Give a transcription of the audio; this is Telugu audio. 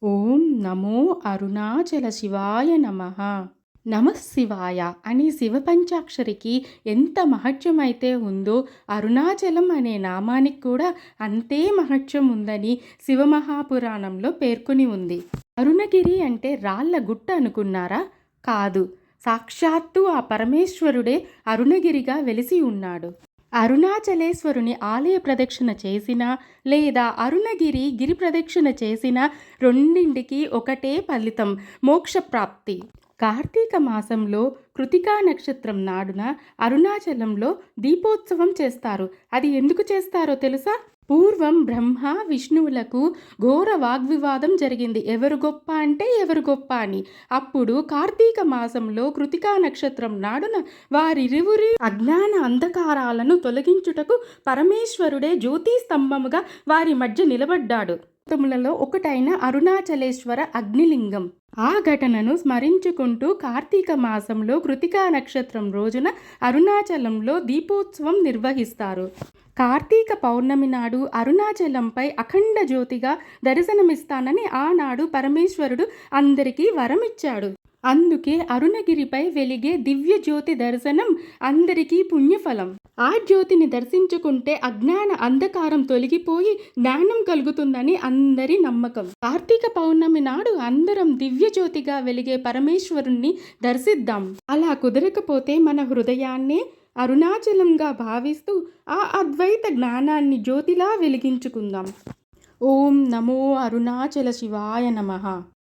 ఓం నమో అరుణాచల శివాయ నమః. నమఃశివాయ అనే శివ పంచాక్షరికి ఎంత మహత్యమైతే ఉందో అరుణాచలం అనే నామానికి కూడా అంతే మహత్యం ఉందని శివమహాపురాణంలో పేర్కొని ఉంది. అరుణగిరి అంటే రాళ్ల గుట్ట అనుకున్నారా? కాదు, సాక్షాత్తు ఆ పరమేశ్వరుడే అరుణగిరిగా వెలిసి ఉన్నాడు. అరుణాచలేశ్వరుని ఆలయ ప్రదక్షిణ చేసినా లేదా అరుణగిరి గిరి ప్రదక్షిణ చేసినా రెండింటికి ఒకటే ఫలితం, మోక్షప్రాప్తి. కార్తీక మాసంలో కృతికా నక్షత్రం నాడున అరుణాచలంలో దీపోత్సవం చేస్తారు. అది ఎందుకు చేస్తారో తెలుసా? పూర్వం బ్రహ్మ విష్ణువులకు ఘోర వాగ్వివాదం జరిగింది, ఎవరు గొప్ప అంటే ఎవరు గొప్ప అని. అప్పుడు కార్తీక మాసంలో కృతికా నక్షత్రం నాడున వారిరువురి అజ్ఞాన అంధకారాలను తొలగించుటకు పరమేశ్వరుడే జ్యోతి స్తంభముగా వారి మధ్య నిలబడ్డాడు. తములలో ఒకటైన అరుణాచలేశ్వర అగ్నిలింగం. ఆ ఘటనను స్మరించుకుంటూ కార్తీక మాసంలో కృతికా నక్షత్రం రోజున అరుణాచలంలో దీపోత్సవం నిర్వహిస్తారు. కార్తీక పౌర్ణమి నాడు అరుణాచలంపై అఖండ జ్యోతిగా దర్శనమిస్తానని ఆనాడు పరమేశ్వరుడు అందరికీ వరమిచ్చాడు. అందుకే అరుణగిరిపై వెలిగే దివ్య జ్యోతి దర్శనం అందరికీ పుణ్యఫలం. ఆ జ్యోతిని దర్శించుకుంటే అజ్ఞాన అంధకారం తొలగిపోయి జ్ఞానం కలుగుతుందని అందరి నమ్మకం. కార్తీక పౌర్ణమి నాడు అందరం దివ్య జ్యోతిగా వెలిగే పరమేశ్వరుణ్ణి దర్శిద్దాం. అలా కుదరకపోతే మన హృదయాన్నే అరుణాచలంగా భావిస్తూ ఆ అద్వైత జ్ఞానాన్ని జ్యోతిలా వెలిగించుకుందాం. ఓం నమో అరుణాచల శివాయ నమః.